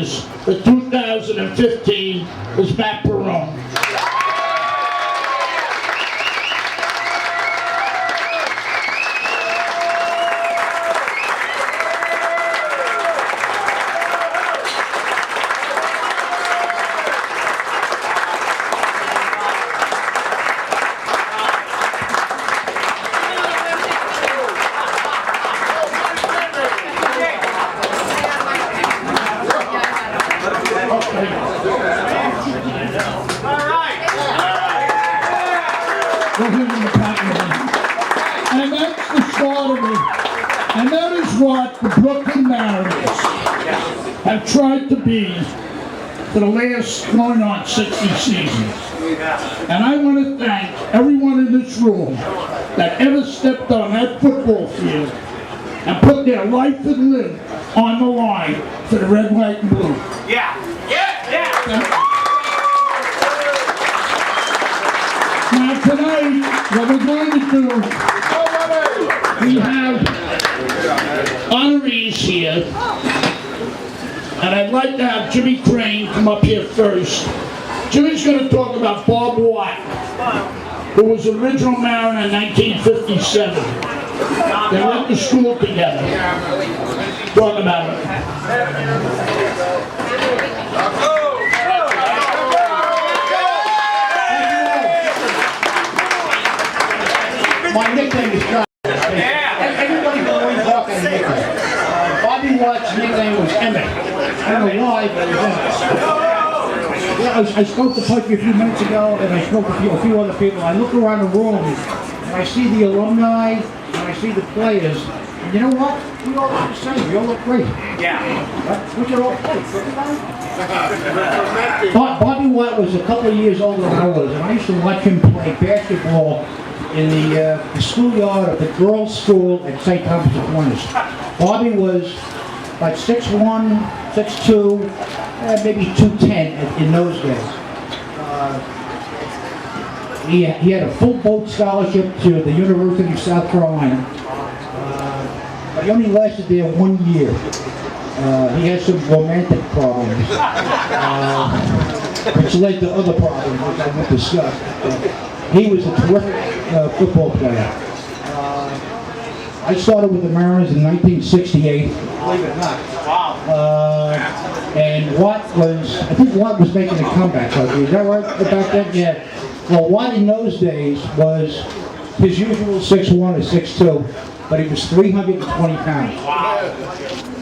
winners for 2015 is Matt Perone. And that's the start of it. And that is what the Brooklyn Mariners have tried to be for the last going on 60 seasons. And I want to thank everyone in this room that ever stepped on that football field and put their life and limb on the line for the red, white, and blue. Yeah. Now tonight, what we're going to do, we have honorees here, and I'd like to have Jimmy Crane come up here first. Jimmy's going to talk about Bob Watt, who was original Mariner in 1957. They went to school together. Talk about it. My nickname is John. Everybody always walk on a nickname. Bobby Watt's nickname was Emmett. I don't know why, but it was Emmett. Yeah, I spoke to Pudgie a few minutes ago, and I spoke to a few other people. I look around the room, and I see the alumni, and I see the players. And you know what? We all look the same. We all look great. Yeah. We should all play. Bobby Watt was a couple of years older than I was, and I used to watch him play basketball in the schoolyard of the girls' school at St. Thomas Aquinas. Bobby was like 6'1", 6'2", maybe 210 in those days. He had a full boat scholarship to the University of South Carolina, but he only lasted there 1 year. He had some romantic problems, which led to other problems which I won't discuss. He was a terrific football player. I started with the Mariners in 1968, believe it or not. Wow. And I think Watt was making a comeback. Is that right back then? Yeah. Well, Watt in those days was his usual 6'1" or 6'2", but he was 320 pounds.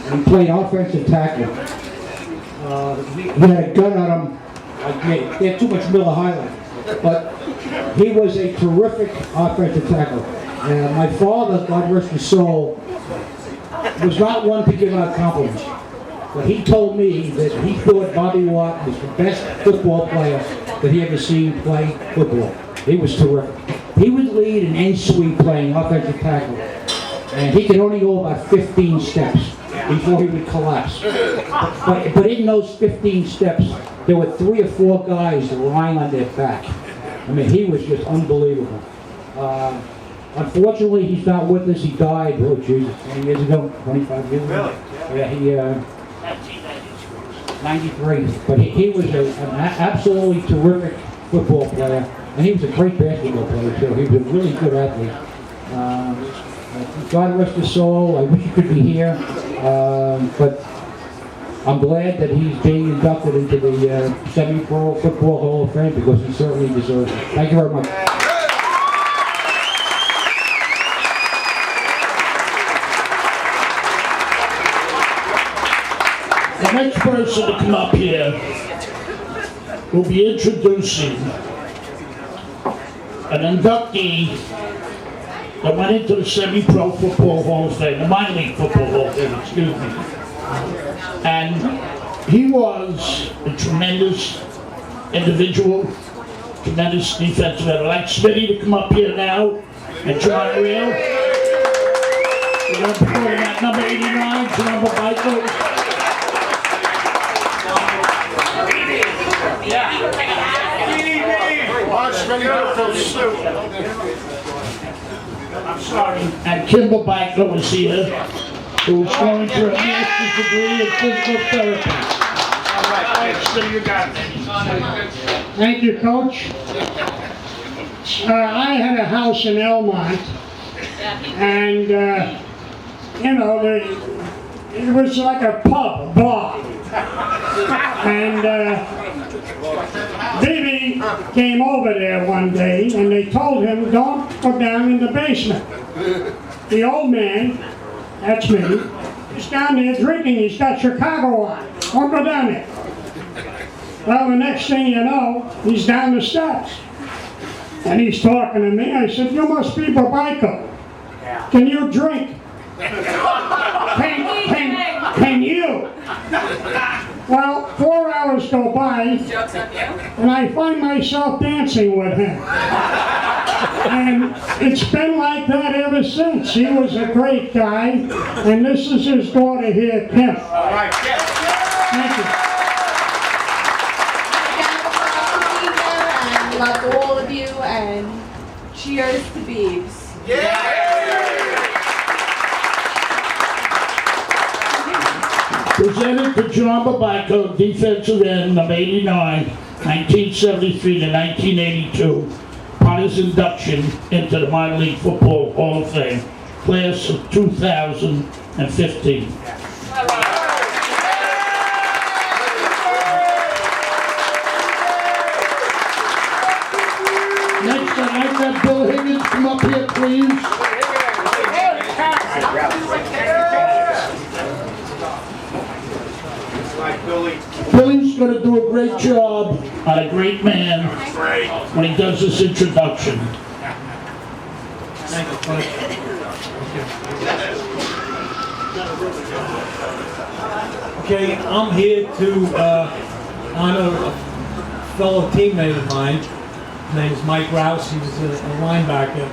And he played offensive tackle. He had a gun on him. He had too much Miller High Life. But he was a terrific offensive tackle. My father, God rest his soul, was not one to give out compliments. But he told me that he thought Bobby Watt was the best football player that he ever seen play football. He was terrific. He would lead an end sweep playing offensive tackle. And he could only go about 15 steps before he would collapse. But in those 15 steps, there were 3 or 4 guys lying on their back. I mean, he was just unbelievable. Unfortunately, he's not with us. He died, 20 years ago, 25 years ago. Yeah, he, 93. But he was an absolutely terrific football player. And he was a great basketball player, too. He was a really good athlete. God rest his soul. I wish he could be here. But I'm glad that he's being inducted into the Semi-Pro Football Hall of Fame because he certainly deserves it. Thank you very much. The next person to come up here will be introducing an inductee that went into the Semi-Pro Football Hall of Fame, the Minor League Football Hall of Fame, excuse me. And he was a tremendous individual, tremendous defensive end. I'd like Smitty to come up here now, and John Real. We're going to put that number 89, John Michael. I'm sorry. And Kimball Biker was here, who was going for a master's degree in physical therapy. Thank you, Coach. I had a house in Elmont, and it was like a pub, a bar. And Bibi came over there one day, and they told him, don't go down in the basement. The old man, that's me, is down there drinking. He's got Chicago on. Don't go down there. Well, the next thing you know, he's down the steps. And he's talking to me. I said, you must be Babico. Can you drink? Can you? Well, 4 hours go by, and I find myself dancing with him. And it's been like that ever since. He was a great guy, and this is his daughter here, Kim. All right. Thank you. And love all of you, and cheers to Beebs. Presented to John Babico, defensive end, number 89, 1973 to 1982, upon his induction into the minor league football Hall of Fame, class of 2015. Next, I'd like to have Bill Higgins come up here, please. Billy's going to do a great job on a great man when he does this introduction. Thank you, Coach. Okay, I'm here to honor a fellow teammate of mine. His name's Mike Rouse. He was a linebacker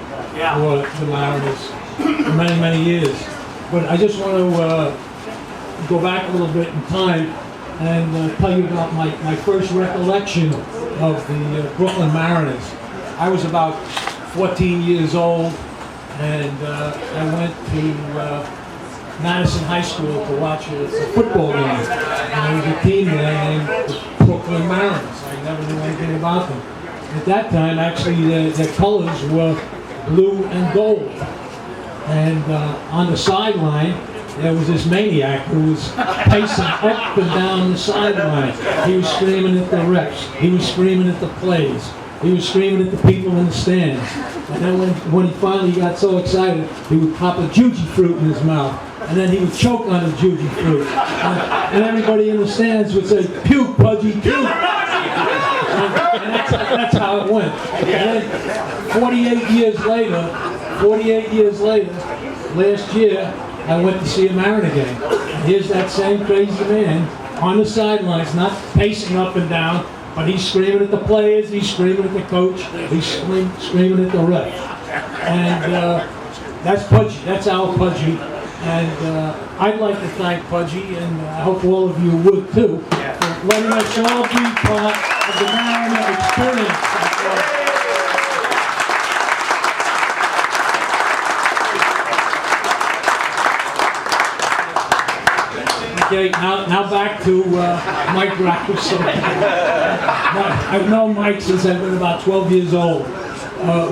for the Mariners for many, many years. But I just want to go back a little bit in time and tell you about my first recollection of the Brooklyn Mariners. I was about 14 years old, and I went to Madison High School to watch a football game. And there was a team there named the Brooklyn Mariners. I never knew anything about them. At that time, actually, their colors were blue and gold. And on the sideline, there was this maniac who was pacing up and down the sideline. He was screaming at the refs. He was screaming at the plays. He was screaming at the people in the stands. And then when he finally got so excited, he would pop a juji fruit in his mouth. And then he would choke on the juji fruit. And everybody in the stands would say, puke, Pudgie, puke. And that's how it went. And then 48 years later, last year, I went to see a Mariner game. And here's that same crazy man on the sidelines, not pacing up and down, but he's screaming at the players, he's screaming at the coach, he's screaming at the ref. And that's Pudgie, that's our Pudgie. And I'd like to thank Pudgie, and I hope all of you would too, for letting us all be part of the Mariner experience. Okay, now back to Mike Rouse. I've known Mike since I've been about 12 years old.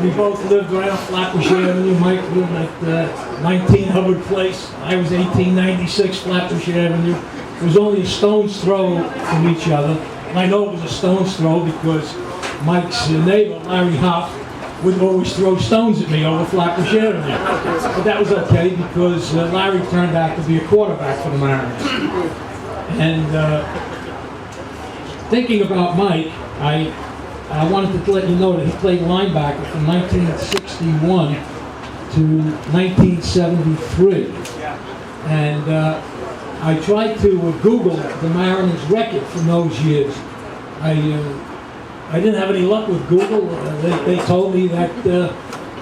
We both lived right on Flatbush Avenue. Mike lived at 19 Hubbard Place. I was 1896 Flatbush Avenue. It was only a stone's throw from each other. And I know it was a stone's throw because Mike's neighbor, Larry Hoff, would always throw stones at me over Flatbush Avenue. But that was okay because Larry turned out to be a quarterback for the Mariners. And thinking about Mike, I wanted to let you know that he played linebacker from 1961 to 1973. And I tried to Google the Mariners record from those years. I didn't have any luck with Google. They told me that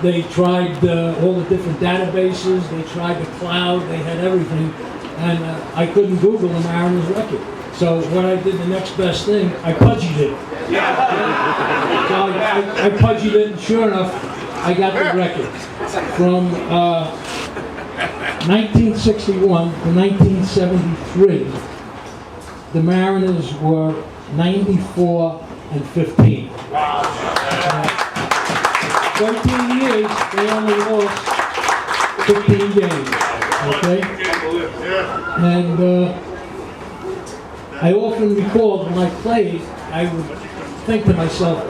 they tried all the different databases, they tried the cloud, they had everything, and I couldn't Google the Mariners record. So what I did, the next best thing, I Pudgied it. So I Pudgied it, and sure enough, I got the record. From 1961 to 1973, the Mariners were 94 and 15. 13 years, they only lost 15 games. Okay? And I often recall when I played, I would think to myself,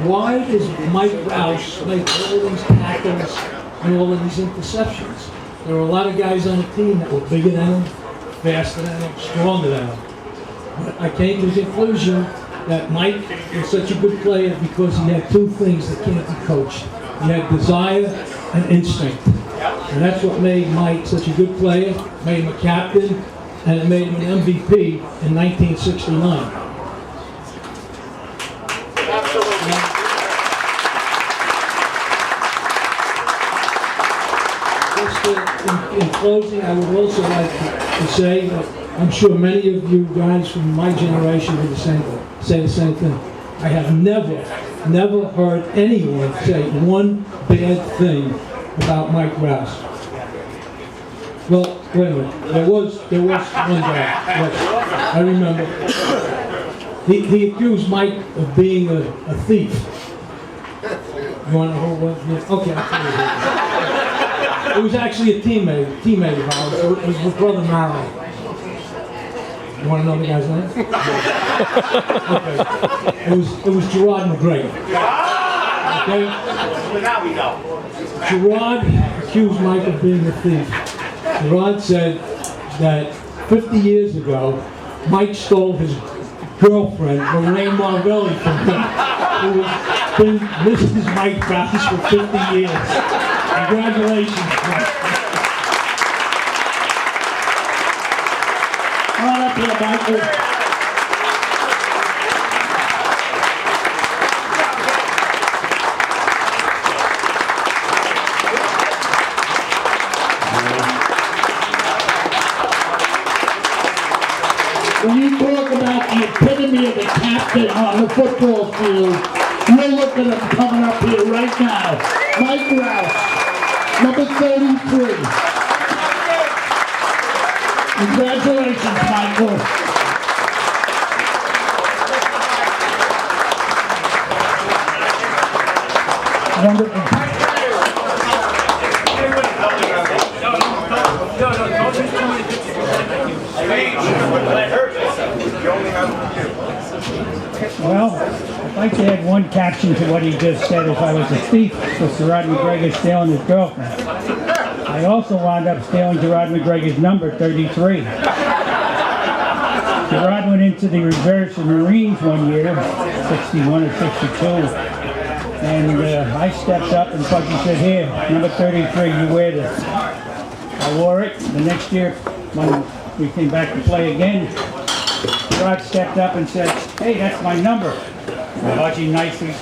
why does Mike Rouse make all these tackles and all of these interceptions? There were a lot of guys on the team that were bigger than him, faster than him, stronger than him. But I came to the conclusion that Mike was such a good player because he had two things that can't be coached. He had desire and instinct. And that's what made Mike such a good player, made him a captain, and it made him an MVP in 1969. In closing, I would also like to say that I'm sure many of you guys from my generation would say the same thing. I have never heard anyone say one bad thing about Mike Rouse. Well, wait a minute. There was one guy. Yes, I remember. He accused Mike of being a thief. You want to know who it was? Yeah. Okay, I'll tell you. It was actually a teammate of ours. It was his brother Mario. You want to know the guy's name? Okay. It was Gerard McGregor. Okay? Gerard accused Mike of being a thief. Gerard said that 50 years ago, Mike stole his girlfriend, Lorraine Marvelli, from him, who has been Mrs. Mike Rouse for 50 years. Congratulations, Mike. Come on up here, Michael. When you talk about the epitome of the captain on the football field, we're looking at him coming up here right now. Mike Rouse, number 33. Congratulations, Michael. Well, I'd like to add one caption to what he just said. If I was a thief, so Gerard McGregor stealing his girlfriend. I also wound up stealing Gerard McGregor's number, 33. Gerard went into the reserves for Marines one year, 61 or 62. And I stepped up and Pudgie said, here, number 33, you wear this. I wore it. The next year, when we came back to play again, Gerard stepped up and said, hey, that's my number. Pudgie nicely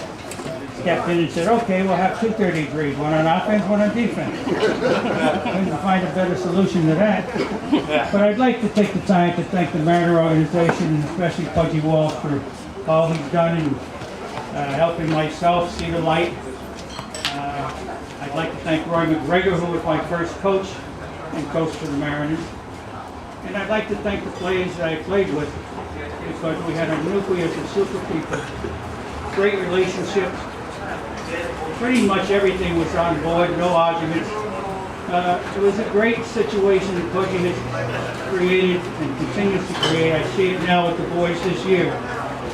stepped in and said, okay, we'll have two 33s, one on offense, one on defense. Couldn't find a better solution to that. But I'd like to take the time to thank the Mariner organization, and especially Pudgie Walsh, for all he's done in helping myself see the light. I'd like to thank Roy McGregor, who was my first coach and coach for the Mariners. And I'd like to thank the players that I played with, because we had a nucleus of super people, great relationships. Pretty much everything was on board, no arguments. It was a great situation that Pudgie has created and continues to create. I see it now with the boys this year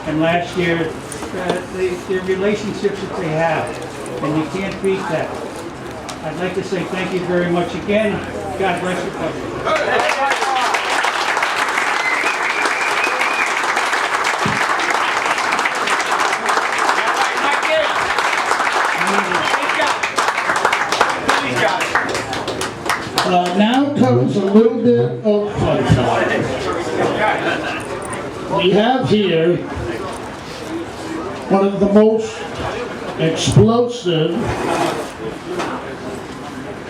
and last year. The relationships that they have, and you can't beat that. I'd like to say thank you very much again. God bless you, Pudgie. Now comes a little bit of fun time. We have here one of the most explosive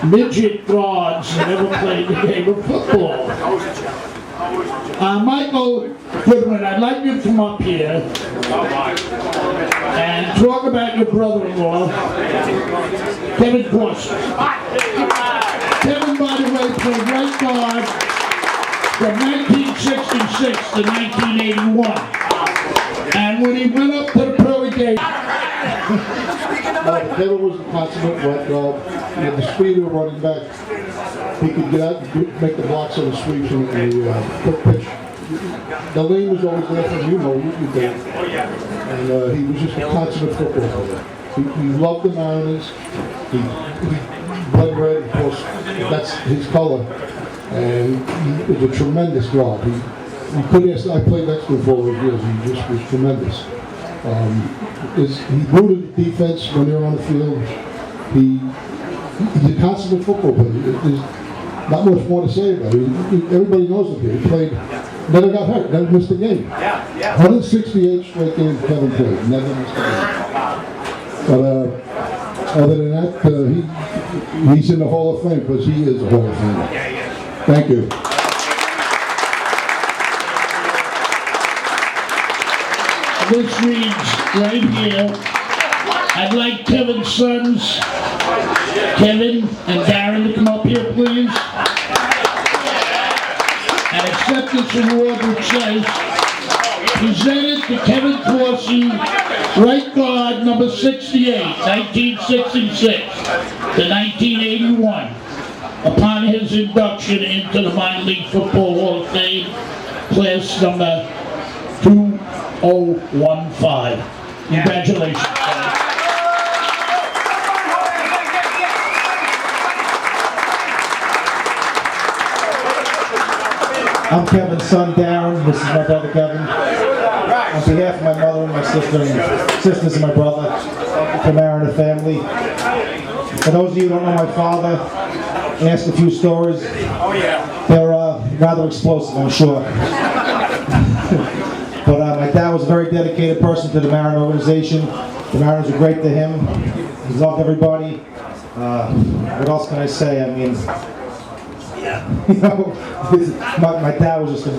midget guards that ever played the game of football. Michael Goodwin, I'd like you to come up here and talk about your brother-in-law, Kevin Corson. Kevin, by the way, played right guard from 1966 to 1981. And when he went up to the pearly gate, Kevin was a consummate wet dog. He had the speed of a running back. He could get out and make the blocks on the sweeps and the quick pitch. The lane was always there for him, you did. And he was just a consummate football player. He loved the Mariners. He blood red, of course, that's his color. And he was a tremendous guard. He couldn't ask, I played next to him for all those years. He just was tremendous. He rooted the defense when they were on the field. He's a consummate football player. There's not much more to say about it. Everybody knows him here. He played, never got hurt, never missed a game. 168 straight games Kevin played, never missed a game. But other than that, he's in the Hall of Fame because he is a Hall of Famer. Thank you. this reads right here, I'd like Kevin's sons, Kevin and Darren, to come up here, please, and accept this award, which says, presented to Kevin Corsi, right guard, number 68, 1966 to 1981, upon his induction into the Minor League Football Hall of Fame, class number 2015. Congratulations. I'm Kevin's son, Darren. This is my brother, Kevin. On behalf of my mother and my sister and sisters and my brother, the Mariner family. For those of you who don't know my father, I asked a few stories. They're rather explosive, I'm sure. But my dad was a very dedicated person to the Mariner organization. The Mariners were great to him. He loved everybody. What else can I say? I mean, you know, my dad was just a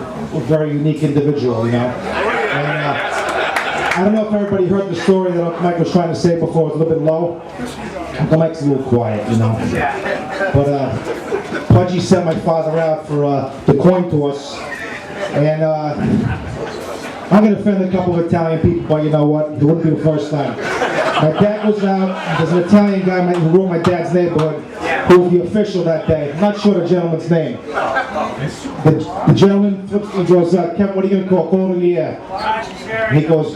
very unique individual, you know. And, I don't know if everybody heard the story that Mike was trying to say before. It was a little bit low. The mic's a little quiet, you know. But Pudgie sent my father out for the coin toss, and I'm going to offend a couple of Italian people, but you know what? It wouldn't be the first time. My dad was out. There's an Italian guy who ruined my dad's neighborhood, who was the official that day. I'm not sure the gentleman's name. The gentleman flips and goes, Kevin, what are you going to call? Call it in the air. And he goes,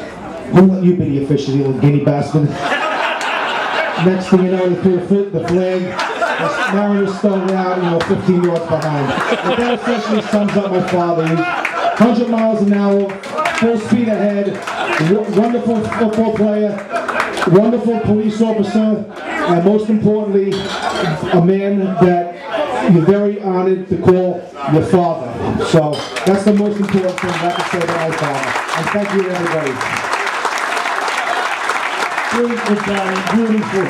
who let you be the official, you little guinea bastard? Next thing you know, they threw the flag. The Mariners started out, 15 yards behind. But that essentially sums up my father. He's 100 miles an hour, full speed ahead, wonderful football player, wonderful police officer, and most importantly, a man that you're very honored to call your father. So that's the most important thing I can say about my father. And thank you, everybody. Beautiful, Darren, beautiful.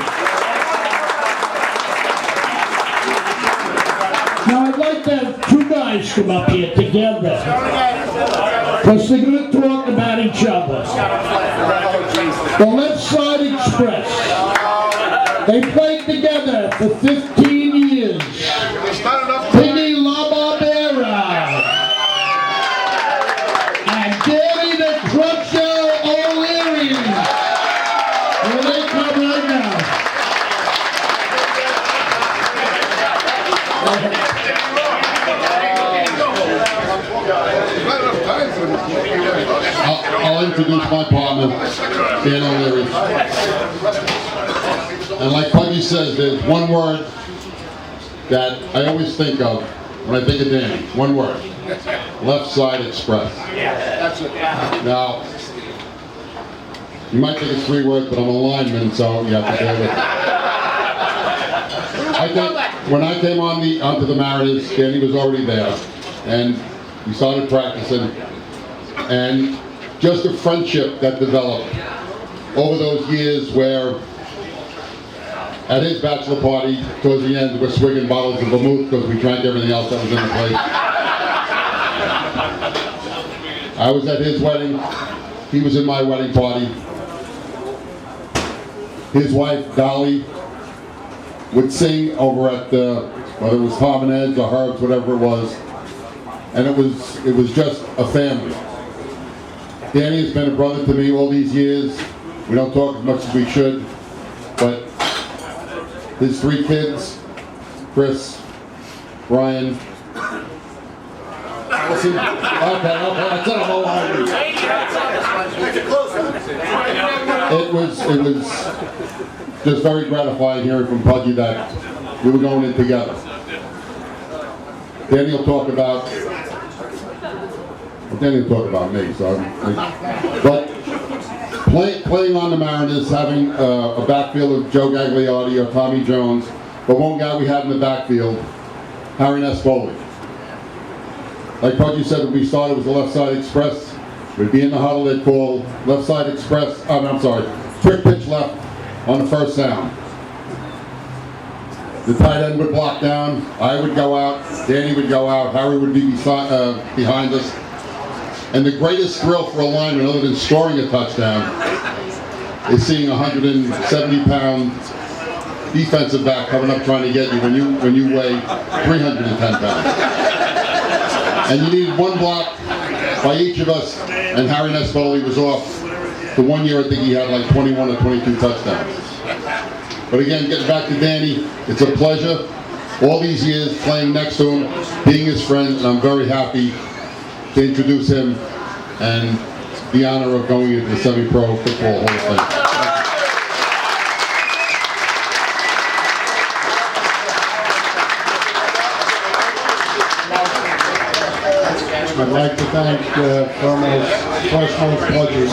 Now I'd like to have two guys come up here together, because they're going to talk about each other. The Left Side Express. They played together for 15 years. Piggy La Barbera and Danny the Crusher O'Leary. Here they come right now. I'll introduce my partner, Dan O'Leary. And like Pudgie says, there's one word that I always think of when I think of Danny. One word. Left Side Express. Now, you might think it's 3 words, but I'm a lineman, so you have to bear with it. I think when I came onto the Mariners, Danny was already there. And we started practicing. And just a friendship that developed over those years where at his bachelor party, towards the end, we're swigging bottles of vermouth because we drank everything else that was in the place. I was at his wedding. He was in my wedding party. His wife, Dolly, would sing over at whether it was Tom and Ed's or Herb's, whatever it was. And it was just a family. Danny has been a brother to me all these years. We don't talk as much as we should, but his 3 kids, Chris, Brian, Allison, I said I'm all hungry. It was just very gratifying hearing from Pudgie that we were going in together. Danny will talk about, well, Danny will talk about me, so but playing on the Mariners, having a backfield of Joe Gagliotti or Tommy Jones, but one guy we had in the backfield, Harry Nesfoli. Like Pudgie said when we started, it was the left side express. We'd be in the huddle, they'd call left side express, trick pitch left on the first sound. The tight end would block down, I would go out, Danny would go out, Harry would be behind us. And the greatest thrill for a lineman, other than scoring a touchdown, is seeing a 170-pound defensive back coming up trying to get you when you weigh 310 pounds. And you needed one block by each of us, and Harry Nesfoli was off. The one year I think he had like 21 or 22 touchdowns. But again, getting back to Danny, it's a pleasure. All these years playing next to him, being his friend, and I'm very happy to introduce him and the honor of going into the semi-pro football Hall of Fame. I'd like to thank foremost Pudgie,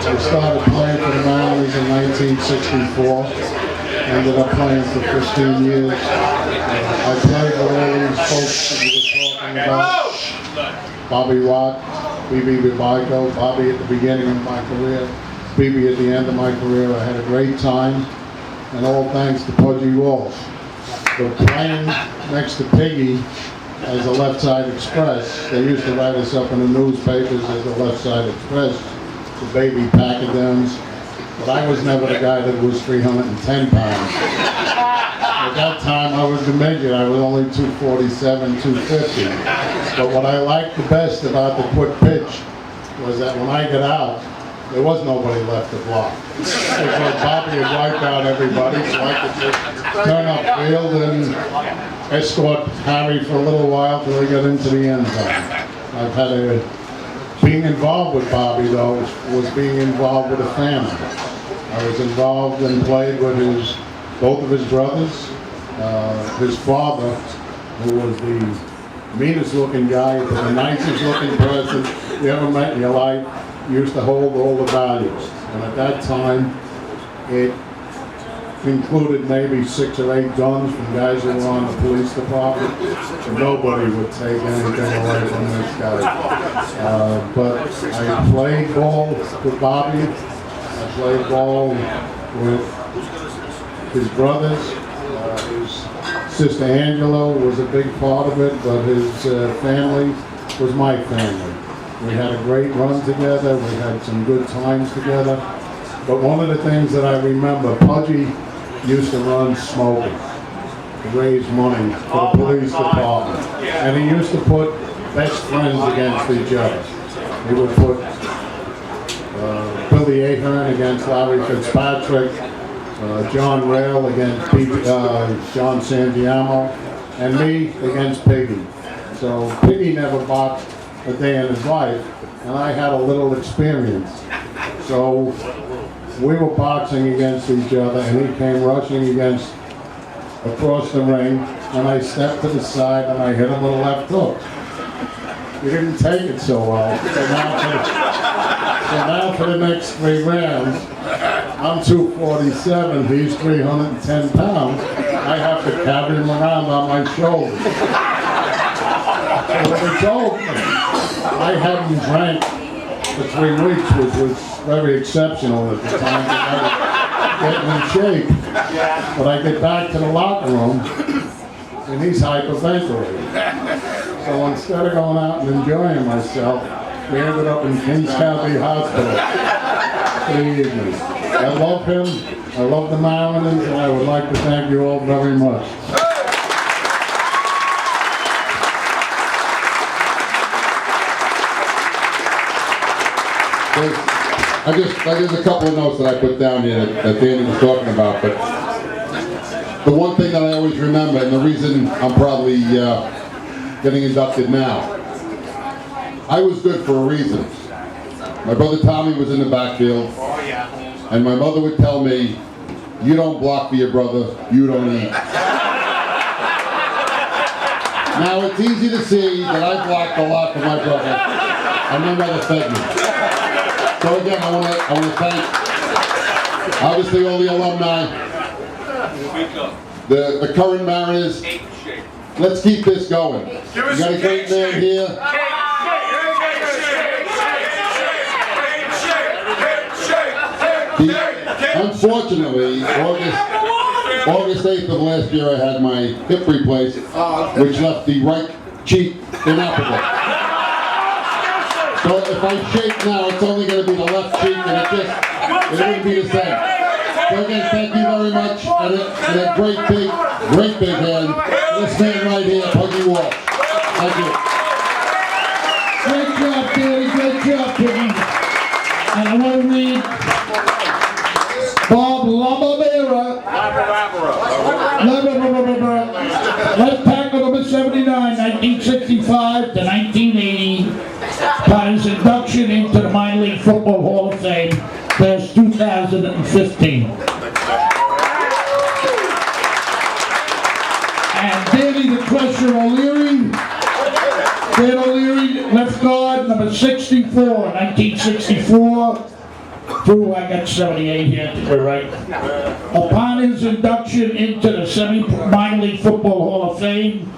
who started playing for the Mariners in 1964, ended up playing for 15 years. I played with all these folks that we were talking about. Bobby Watt, BB Bibico, Bobby at the beginning of my career, BB at the end of my career. I had a great time, and all thanks to Pudgie Walsh. But playing next to Piggy as a left side express, they used to write us up in the newspapers as the left side express, the baby pachyderms. But I was never the guy that was 310 pounds. At that time I was the midget, I was only 247, 250. But what I liked the best about the quick pitch was that when I got out, there was nobody left to block. Because Bobby had wiped out everybody, so I could just turn upfield and escort Harry for a little while till he got into the end zone. Being involved with Bobby though was being involved with a family. I was involved and played with both of his brothers, his father, who was the meanest looking guy, but the nicest looking person you ever met in your life, used to hold all the values. And at that time, it included maybe 6 or 8 guns from guys who were on the police department. And nobody would take anything away from this guy. But I played ball with Bobby. I played ball with his brothers. His sister Angela was a big part of it, but his family was my family. We had a great run together. We had some good times together. But one of the things that I remember, Pudgie used to run smoking to raise money for the police department. And he used to put best friends against each other. He would put Billy Ahern against Larry Fitzpatrick, John Rail against John Sandiamo, and me against Piggy. So Piggy never boxed a day in his life, and I had a little experience. So we were boxing against each other, and he came rushing across the ring, and I stepped to the side and I hit him with a left hook. He didn't take it so well. So now for the next 3 rounds, I'm 247, he's 310 pounds. I have to carry him around on my shoulders. So when he told me, I hadn't drank for 3 weeks, which was very exceptional at the time, getting in shape. But I get back to the locker room, and he's hyperventilating. So instead of going out and enjoying myself, we ended up in Kings County Hospital for the evening. I love him, I love the Mariners, and I would like to thank you all very much. There's a couple of notes that I put down here that Danny was talking about, but the one thing that I always remember, and the reason I'm probably getting inducted now, I was good for a reason. My brother Tommy was in the backfield, and my mother would tell me, "You don't block for your brother, you don't eat." Now it's easy to see that I blocked a lot for my brother, and my mother fed me. So again, I want to thank, obviously, all the alumni, the current Mariners. Let's keep this going. You got a great man here. Unfortunately, August 8th of last year, I had my hip replaced, which left the right cheek inoperable. So if I shake now, it's only going to be the left cheek, and it wouldn't be the same. So again, thank you very much, and a great big hand. This man right here, Pudgie Walsh. Thank you. Great job, Danny. Great job, Pudgie. And I want to read Bob Lababera. Left tackle number 79, 1965 to 1980. Got his induction into the Minor League Football Hall of Fame, class 2015. And Danny the Crusher O'Leary. Dan O'Leary, left guard, number 64, 1964 through, I got 78 here to the right. Upon his induction into the Minor League Football Hall of Fame,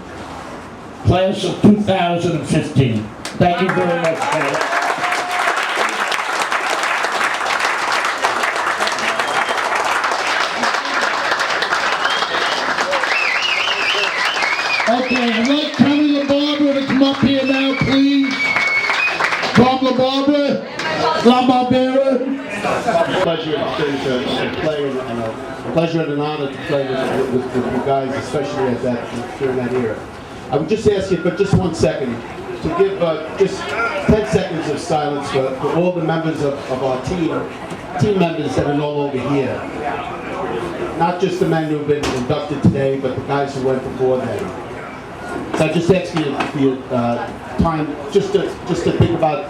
class of 2015. Thank you very much, Dan. Okay, I'd like Tommy LaBarbera to come up here now, please. Tom LaBarbera. Pleasure to play, and a pleasure and an honor to play with you guys, especially during that era. I would just ask you for just 1 second to give just 10 seconds of silence for all the members of our team members that are no longer here. Not just the men who have been inducted today, but the guys who went before them. So I just ask you for your time just to think about,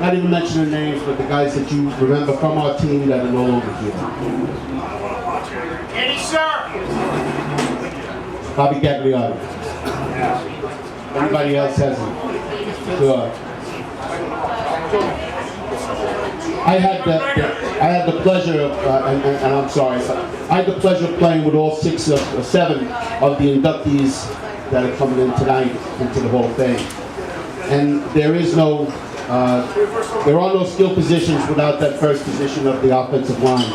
not even mentioning names, but the guys that you remember from our team that are no longer here. Any sir? Bobby Gagliardi. Anybody else has it? Sure. I had the pleasure of, and I'm sorry, I had the pleasure of playing with all 7 of the inductees that are coming in tonight into the Hall of Fame. And there are no skill positions without that first position of the offensive line.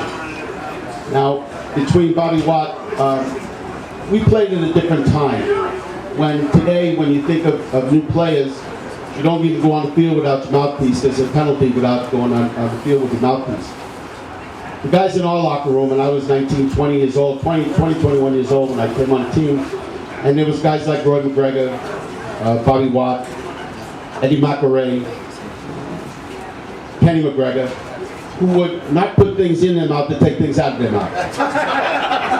Now, between Bobby Watt, we played in a different time. Today, when you think of new players, you don't even go on the field without your mouthpiece. There's a penalty without going on the field with your mouthpiece. The guys in our locker room, and I was 19, 20 years old, 21 years old when I came on the team, and there was guys like Roy McGregor, Bobby Watt, Eddie McElray, Kenny McGregor, who would not put things in their mouth to take things out of their mouth.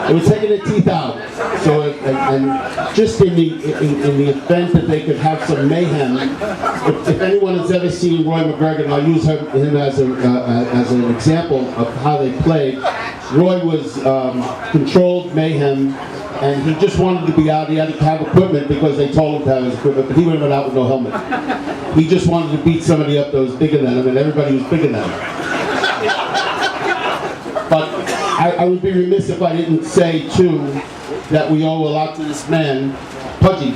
They were taking their teeth out. So, and just in the event that they could have some mayhem, if anyone has ever seen Roy McGregor, and I'll use him as an example of how they played, Roy was controlled mayhem, and he just wanted to be out. He had to have equipment because they told him to have his equipment, but he would have been out with no helmet. He just wanted to beat somebody up that was bigger than him, and everybody was bigger than him. But I would be remiss if I didn't say, too, that we owe a lot to this man, Pudgie.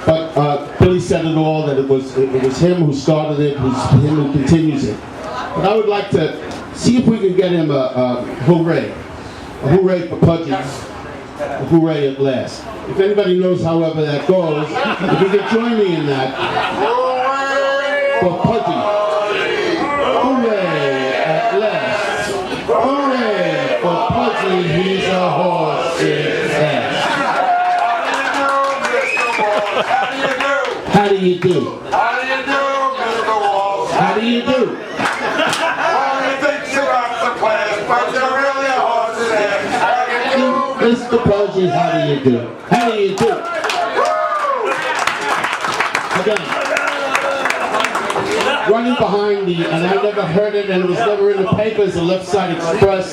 But Billy said it all, that it was him who started it, it was him who continues it. But I would like to see if we can get him a hooray. A hooray for Pudgie. A hooray at last. If anybody knows however that goes, if you could join me in that. For Pudgie. Hooray at last. Hooray for Pudgie, he's a horse in ass. How do you do? How do you do, Mr. Walsh? How do you do? Mr. Pudgie, how do you do? How do you do? Again, running behind me, and I never heard it, and it was never in the papers, the Left Side Express.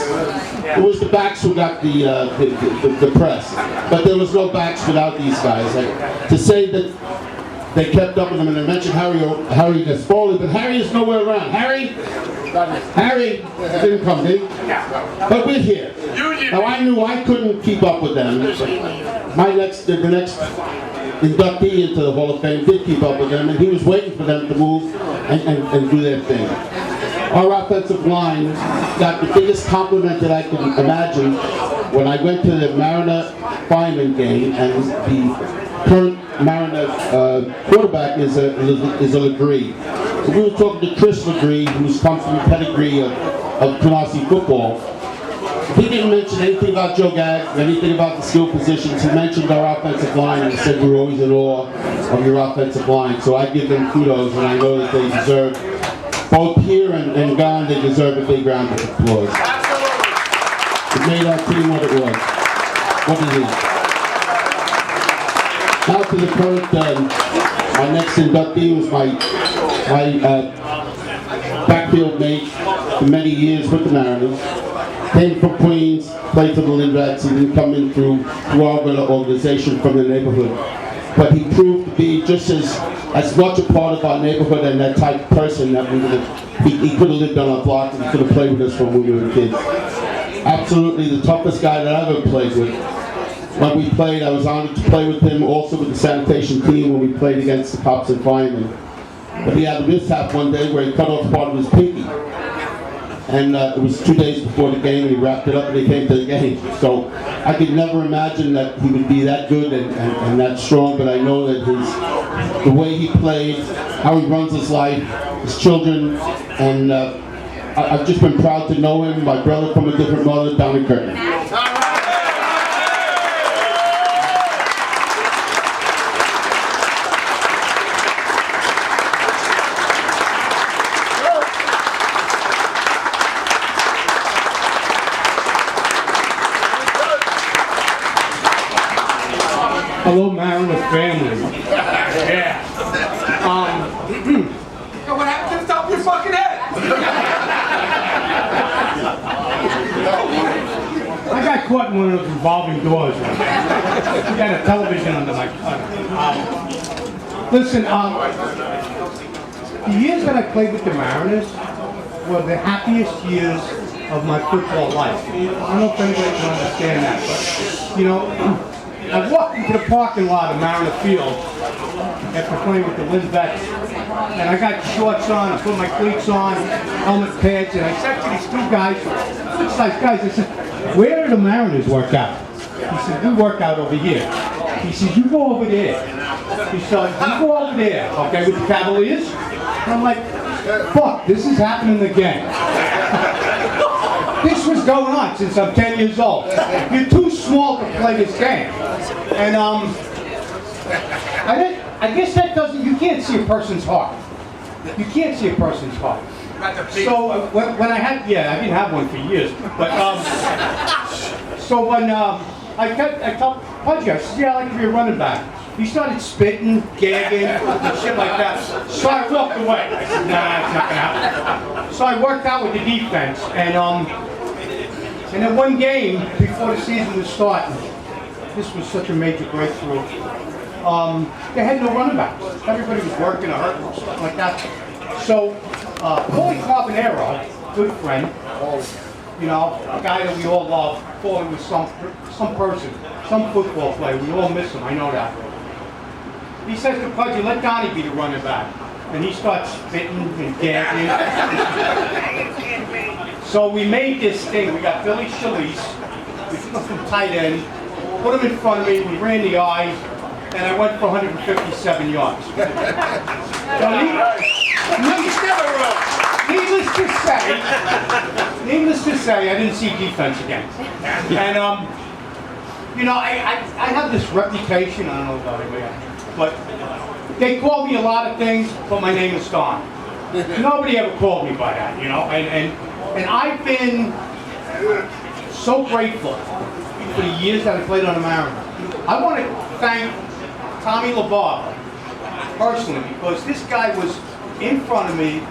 It was the backs who got the press. But there was no backs without these guys. Like, to say that they kept up with them, and they mentioned Harry Gaspoli, but Harry is nowhere around. Harry didn't come, did he? But we're here. Now I knew I couldn't keep up with them. The next inductee into the Hall of Fame did keep up with them, and he was waiting for them to move and do their thing. Our offensive line got the biggest compliment that I can imagine when I went to the Mariner-Fireman game, and the current Mariner quarterback is a Legree. So we were talking to Chris Legree, who's come from the pedigree of Canarsie football. He didn't mention anything about Joe Gag, anything about the skill positions. He mentioned our offensive line, and he said we were always in awe of your offensive line. So I give them kudos, and I know that they deserve, both here and gone, they deserve a big round of applause. It made our team what it was. What it is. Now to the current, my next inductee was my backfield mate for many years with the Mariners. Came from Queens, played for the Lindbacks, he didn't come in through our organization from the neighborhood. But he proved to be just as much a part of our neighborhood and that type of person that he could have lived on our block and he could have played with us when we were kids. Absolutely the toughest guy that I've ever played with. When we played, I was honored to play with him, also with the sanitation team when we played against the cops and firemen. But he had a mishap one day where he cut off part of his pinky. And it was 2 days before the game, and he wrapped it up and he came to the game. So I could never imagine that he would be that good and that strong, but I know that the way he played, how he runs his life, his children, and I've just been proud to know him. My brother from a different mother, Donnie Curtin. Hello, Mariner family. Yeah. What happened to the top of your fucking head? I got caught in one of those revolving doors. I got a television under my listen, the years that I played with the Mariners were the happiest years of my football life. I don't know if anybody can understand that, but, you know, I walked into the parking lot of Mariner Field after playing with the Lindbacks, and I got shorts on, I put my cleats on, helmet pads, and I said to these two guys, good-sized guys, I said, where do the Mariners work out? He said, we work out over here. He said, you go over there. He said, you go over there, okay, with the Cavaliers? And I'm like, fuck, this is happening again. This was going on since I'm 10 years old. You're too small to play this game. And I guess that doesn't, you can't see a person's heart. You can't see a person's heart. So when I had, I didn't have one for years. But so when I told Pudgie, I said, I like to be a running back. He started spitting, gagging, and shit like that. So I walked away. I said, nah, it's not gonna happen. So I worked out with the defense, and then one game before the season was starting, this was such a major breakthrough. They had no running backs. Everybody was working or hurting or stuff like that. So, Paulie Carbonero, good friend, you know, a guy that we all love, thought it was some person, some football player. We all miss him, I know that. He says to Pudgie, let Donnie be the running back. And he starts spitting and gagging. So we made this thing. We got Billy Schalise. We took him from tight end, put him in front of me, we ran the I, and I went for 157 yards. So needless to say, I didn't see defense again. And, you know, I have this reputation, I don't know about it, but they call me a lot of things, but my name is Don. Nobody ever called me by that, you know, and I've been so grateful for the years that I played on the Mariners. I want to thank Tommy LaBarbe personally, because this guy was in front of me,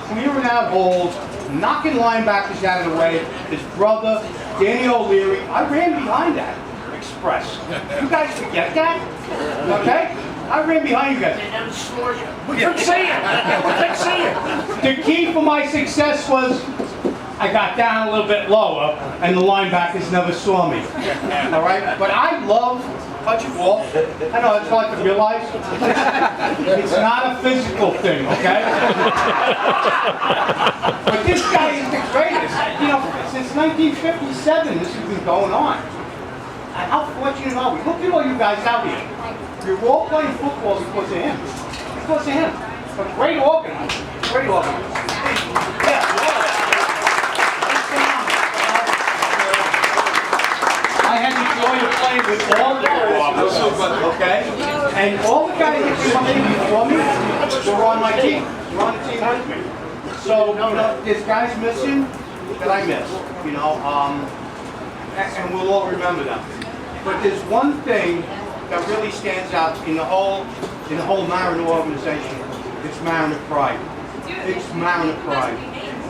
clearing out holes, knocking linebackers out of the way. His brother, Danny O'Leary, I ran behind that express. You guys forget that? Okay? I ran behind you guys. We couldn't see it. We couldn't see it. The key for my success was I got down a little bit lower, and the linebackers never saw me. All right? But I love Pudgie Walsh. I know it's hard to realize. It's not a physical thing, okay? But this guy is the greatest. You know, since 1957, this has been going on. And how fortunate are we? Look at all you guys out here. You're all playing football because of him. Because of him. A great organizer. Great organizer. Yeah, I had the joy of playing with all the officers, okay? And all the guys that came up in before me were on my team. Were on the team with me. So, you know, there's guys missing that I miss, you know, and we'll all remember them. But there's one thing that really stands out in the whole Mariner organization. It's Mariner pride. It's Mariner pride.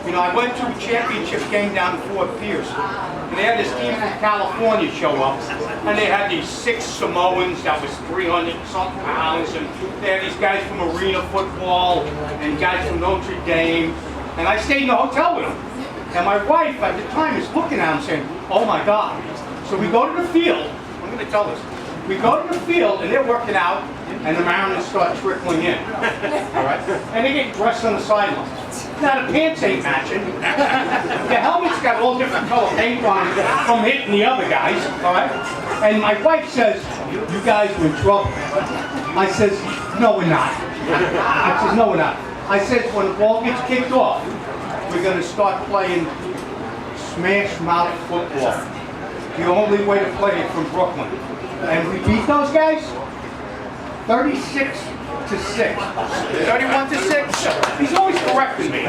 You know, I went to a championship game down in Fort Pierce, and they had this team from California show up, and they had these 6 Samoans that was 300-something pounds, and they had these guys from arena football, and guys from Notre Dame, and I stayed in the hotel with them. And my wife at the time is looking at them saying, oh my God. So we go to the field, I'm going to tell this. We go to the field, and they're working out, and the Mariners start trickling in. All right? And they get dressed on the sideline. Now, the pants ain't matching. The helmet's got all different color paint on from hitting the other guys. All right? And my wife says, you guys are in trouble. I says, no, we're not. I says, no, we're not. I says, when the ball gets kicked off, we're going to start playing smash mouth football. The only way to play it from Brooklyn. And we beat those guys 36-6. 31-6. He's always correcting me. He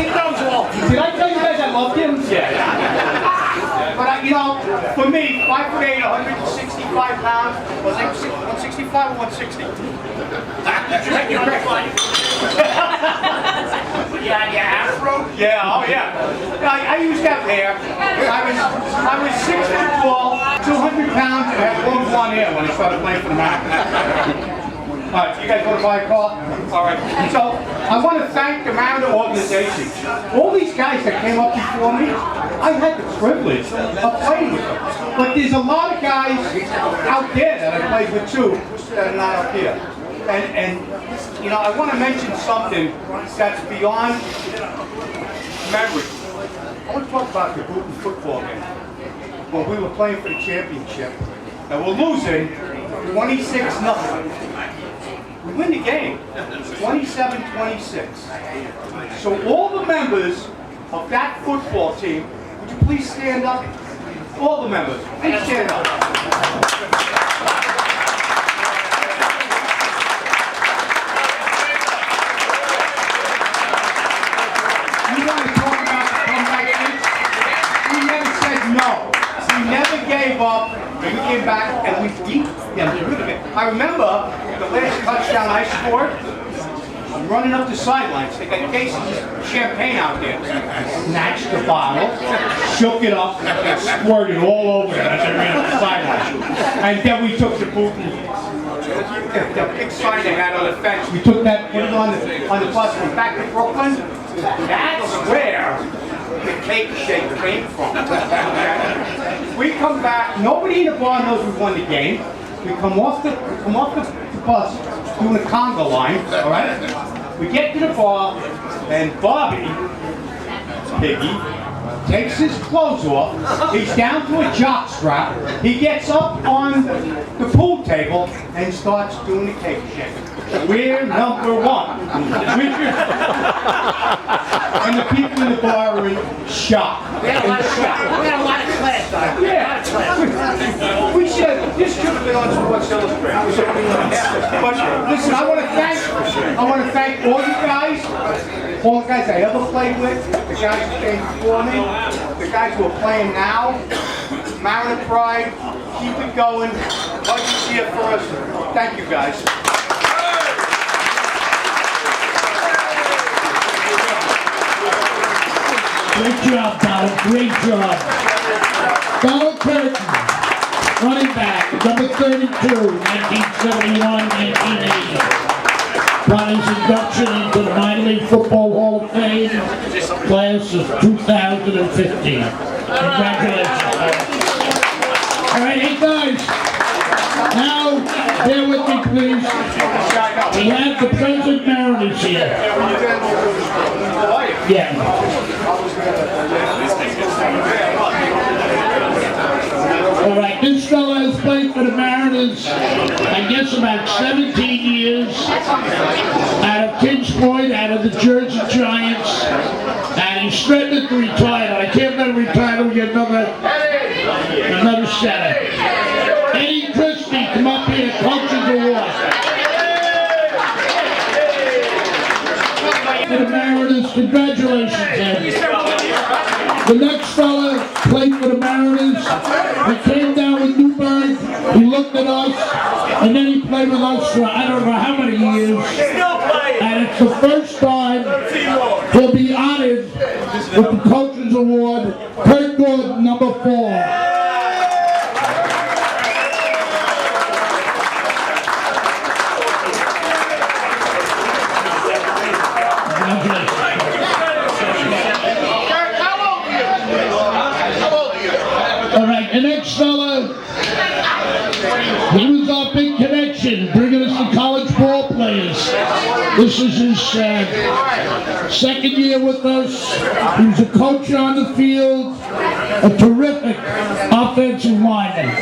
knows all. Did I tell you guys I loved him? Yeah. But you know, for me, 5'8", 165 pounds. Was it 165 or 160? Yeah, afro? Yeah, oh yeah. I used to have hair. I was 6 foot tall, 200 pounds, and I had long blonde hair when I started playing for the Mariners. All right, you guys want to buy a car? All right. So I want to thank the Mariner organization. All these guys that came up before me, I had the privilege of playing with them. But there's a lot of guys out there that I played with too that are not up here. And you know, I want to mention something that's beyond memory. I want to talk about the Booton football game. When we were playing for the championship, and we're losing 26-0. We win the game, 27-26. So all the members of that football team, would you please stand up? All the members, please stand up. You want to talk about the comeback? We never said no. We never gave up. We came back and we beat them. I remember the last touchdown I scored. I'm running up the sidelines. They got cases of champagne out there. Snatched the bottle, shook it up, and squirted all over them as I ran up the sidelines. And then we took the boot and the big sign they had on the fence. We took that, put it on the bus, went back to Brooklyn. That's where the cake shake came from. We come back, nobody in the bar knows we won the game. We come off the bus doing the conga line, all right? We get to the bar, and Bobby, Piggy, takes his clothes off. He's down to a jock strap. He gets up on the pool table and starts doing the cake shake. We're number 1. And the people in the bar are in shock. We had a lot of class. Yeah. We should. This should have been on Sports Illustrated. But listen, I want to thank all you guys, all the guys I ever played with, the guys who came before me, the guys who are playing now. Mariner pride, keep it going. Pudgie's here for us. Thank you, guys. Great job, Donald. Great job. Donald Curtin, running back, number 32, 1971-1980. Got his induction into the Minor League Football Hall of Fame, class of 2015. Congratulations. All right, hey guys. Now, bear with me, please. We have the present Mariners here. Yeah. All right, this fella has played for the Mariners, I guess about 17 years, out of Kingsport, out of the Jersey Giants, and he's threatened to retire. I can't let him retire till we get another center. Eddie Christie, come up here, Coach's Award. For the Mariners, congratulations, Ed. The next fella played for the Mariners. He came down with Newburgh, he looked at us, and then he played with us for I don't know how many years. And it's the first time he'll be honored with the Coach's Award. Kurt Gordon, number 4. The next fella, he was our big connection, bringing us to college ball players. This is his second year with us. He was a coach on the field, a terrific offensive lineman.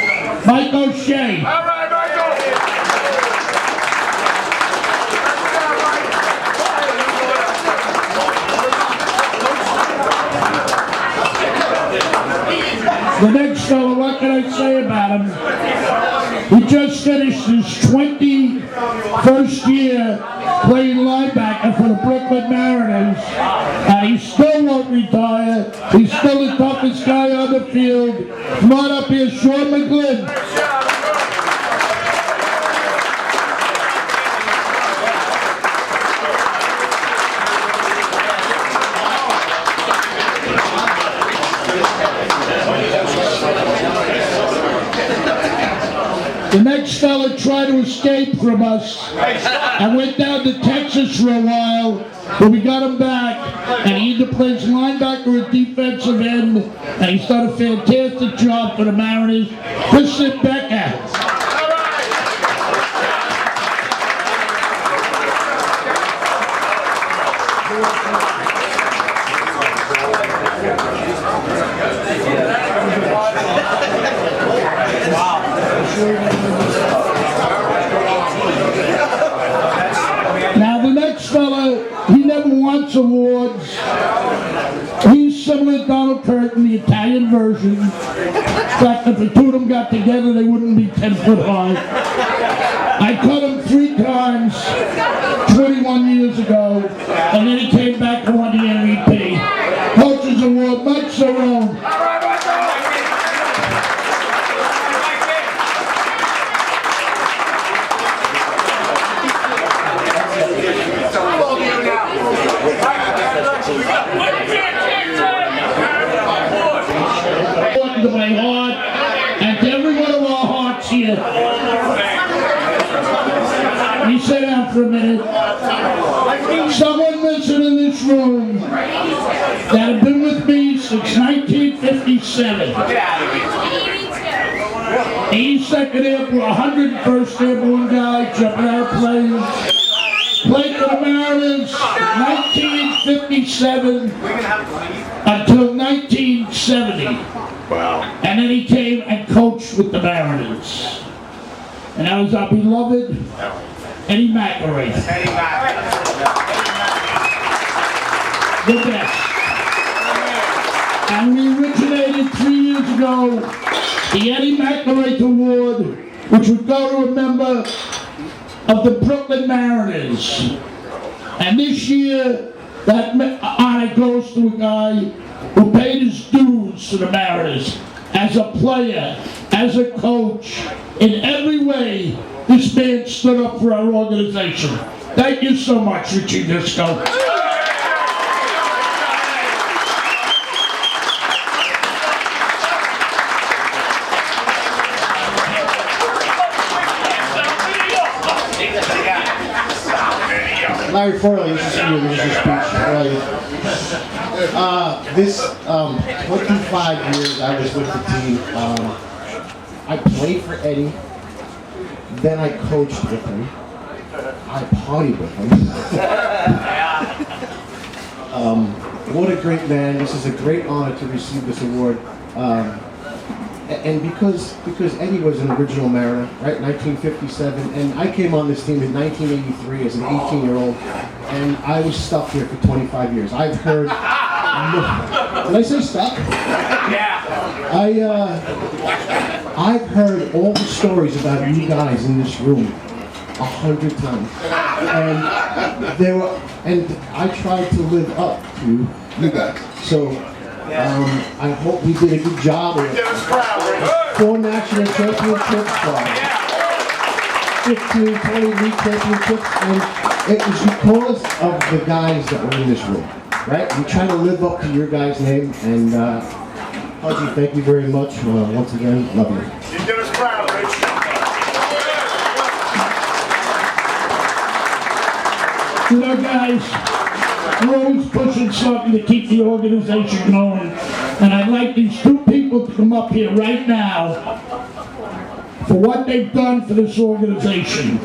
Mike O'Shea. All right, the next fellow, what can I say about him? He just finished his 21st year playing linebacker for the Brooklyn Mariners, and he still won't retire. He's still the toughest guy on the field. Come on up here, Sean McGlynn. The next fella tried to escape from us and went down to Texas for a while, but we got him back, and he either plays linebacker or defensive end, and he's done a fantastic job for the Mariners. Christian Becker. Now the next fella, he never wants awards. He's similar to Donald Curtin, the Italian version. In fact, if the two of them got together, they wouldn't be 10 foot high. I cut him 3 times 21 years ago, and then he came back and won the MVP. Coach's Award, Mike Cerrone. To my heart and to every one of our hearts here. You sit down for a minute. Someone missing in this room that had been with me since 1957. 82nd Airborne, 101st Airborne guy, jumping airplanes. Played for the Mariners 1957 until 1970. Wow. And then he came and coached with the Mariners. And that was our beloved Eddie McElroy. The best. And we originated 3 years ago the Eddie McElroy Award, which would go to a member of the Brooklyn Mariners. And this year, that honor goes to a guy who paid his dues to the Mariners. as a player, as a coach, in every way, this man stood up for our organization. Thank you so much, Richie Disco. Larry Forley, this is your speech. This 25 years I was with the team. I played for Eddie, then I coached with him. I partied with him. What a great man. This is a great honor to receive this award. And because Eddie was an original Mariner, right, 1957, and I came on this team in 1983 as an 18-year-old, and I was stuck here for 25 years. I've heard, did I say stuck? Yeah. I've heard all the stories about you guys in this room 100 times, and I tried to live up to you guys. So. I hope we did a good job with 4 national championships, 15, 20 league championships, and it was because of the guys that were in this room, right? We try to live up to your guys' name, and Pudgie, thank you very much. Once again, love you. You did us proud, Rich. You know, guys, we're always pushing something to keep the organization going. And I'd like these 2 people to come up here right now for what they've done for this organization.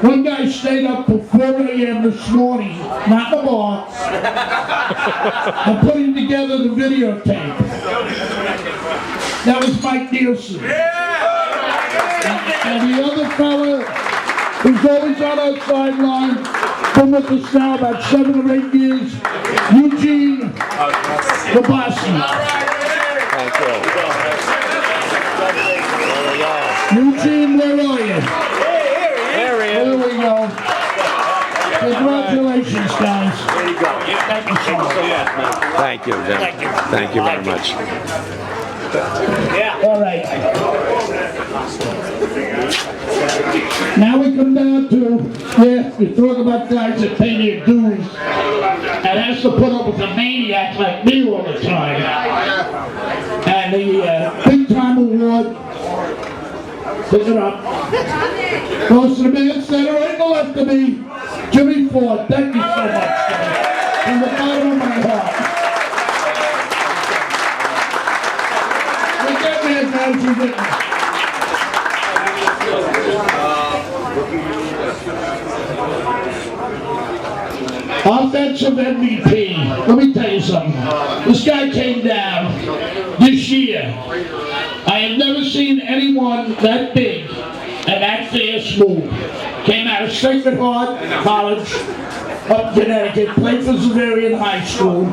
One guy stayed up till 4 a.m. this morning, not in the bar, and putting together the videotape. That was Mike Nielsen. And the other fella who's always on our sideline, been with us now about 7 or 8 years, Eugene Labasi. Thank you. Eugene, where are you? There he is. There we go. Congratulations, guys. There you go. Thank you so much. Thank you, Jim. Thank you very much. Yeah. All right. Now we come down to, you talk about guys that pay their dues and has to put up with a maniac like me all the time. And the Big Time Award, pick it up, goes to the man center right to the left of me, Jimmy Ford. Thank you so much, guys. From the bottom of my heart. With that man, guys, we're getting offensive MVP. Let me tell you something. This guy came down this year. I have never seen anyone that big and that fast move. Came out of Sacred Heart College up Connecticut, played for Xaverian High School.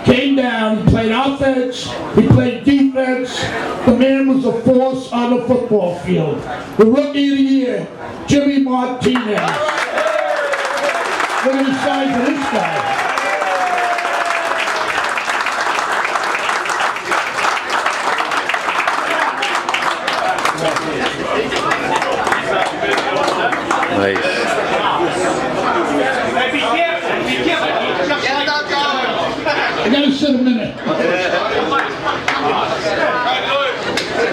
Came down, he played offense, he played defense. The man was a force on the football field. The Rookie of the Year, Jimmy Martinez. Look at the size of this guy. Nice. Be careful. Be careful. I gotta sit a minute.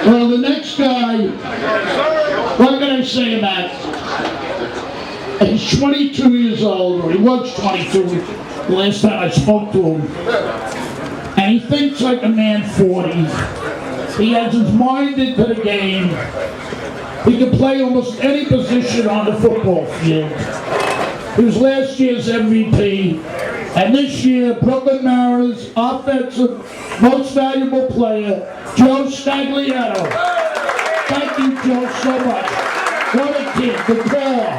Well, the next guy, what can I say about? He's 22 years old, or he was 22 the last time I spoke to him. And he thinks like a man 40. He has his mind into the game. He can play almost any position on the football field. He was last year's MVP. And this year, Brooklyn Mariners offensive most valuable player, Joe Stagliano. Thank you, Joe, so much. What a kid, the core.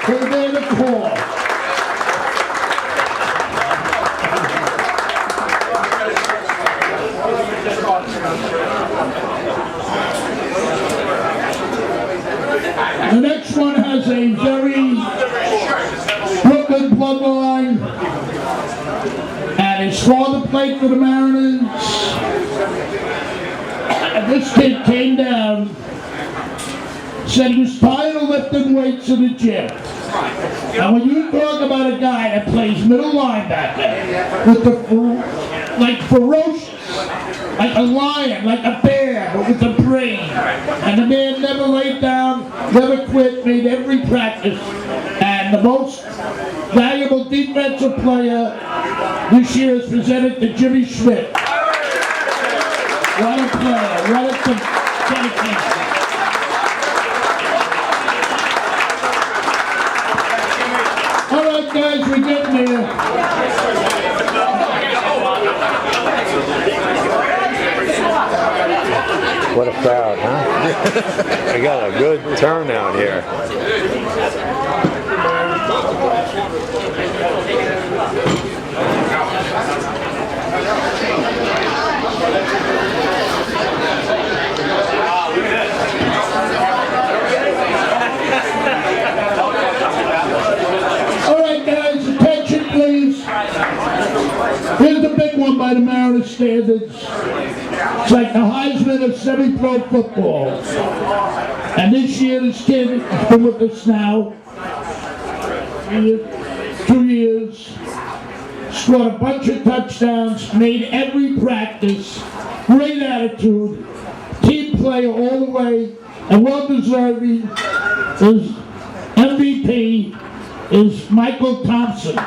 We're there to core. The next one has a very Brooklyn bloodline, and his father played for the Mariners, And this kid came down, said he was tired of lifting weights in the gym. And when you talk about a guy that plays middle linebacker with the like ferocious, like a lion, like a bear, but with a brain, and the man never laid down, never quit, made every practice, and the most valuable defensive player this year is presented to Jimmy Schmidt. What a player, what a dedication. All right, guys, we're getting there. What a crowd, huh? We got a good turnout here. All right, guys, attention, please. Here's the big one by the Mariners standards. It's like the Heisman of semi-pro football. And this year, this kid has been with us now 2 years. Scored a bunch of touchdowns, made every practice, great attitude, team player all the way, and well-deserving. His MVP is Michael Thompson. All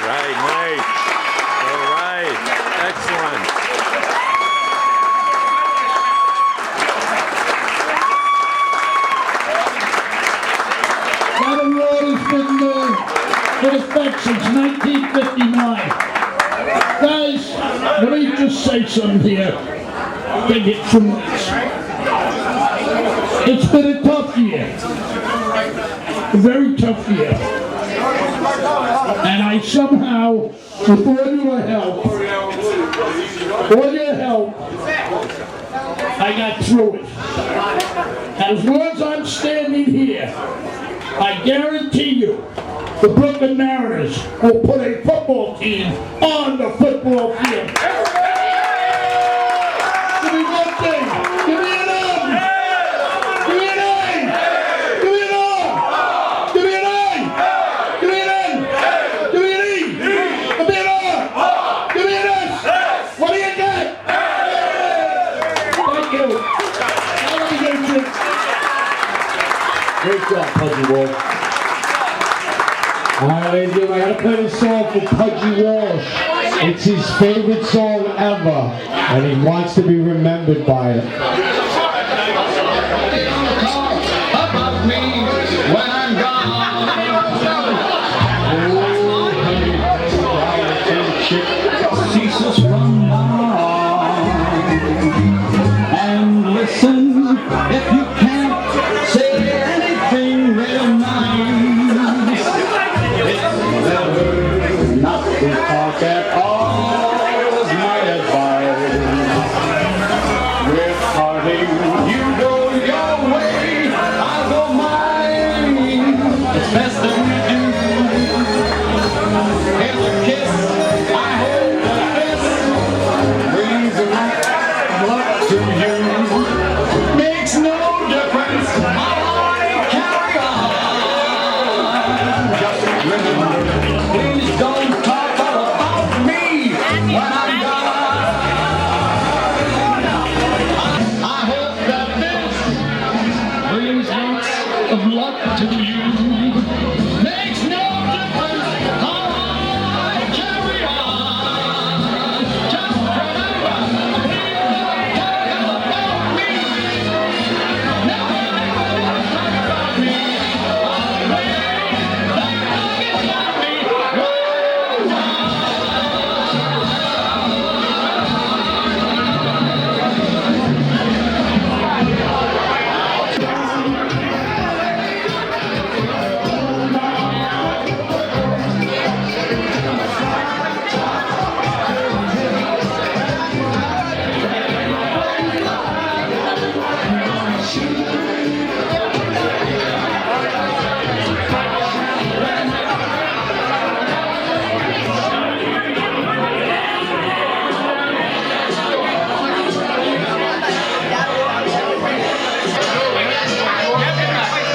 right, nice. All right, excellent. That award has been in effect since 1959. Guys, let me just say something here. Take it from this. It's been a tough year. A very tough year. And I somehow, with all your help, I got through it. And as long as I'm standing here, I guarantee you, the Brooklyn Mariners will put a football team on the football field. Give me one thing. Give me an arm. Give me an A. Give me an R. Give me an A. Give me an N. Give me an E. Give me an R. Give me an S. What do you got? Thank you. Now let me get you. Great job, Pudgie Walsh. All right, ladies and gentlemen, I gotta play this song for Pudgie Walsh. It's his favorite song ever, and he wants to be remembered by it. About me when I'm gone. Ceases from now on. And listen, if you can't say anything real nice, it's better not to talk at all, is my advice. With parting, you go your way, I'll go mine. It's best that we do. Here's a kiss, I hold a fist, brings a love to you. Makes no difference how I carry on. Just remember, please don't talk about me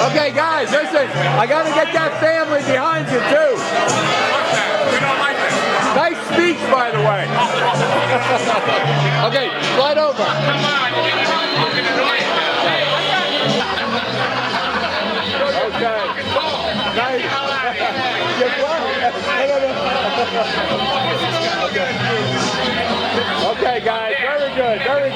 Okay, guys, listen. I got to get that family behind you, too. Nice speech, by the way. Okay, slide over. Okay. Nice. Okay, guys, very good, very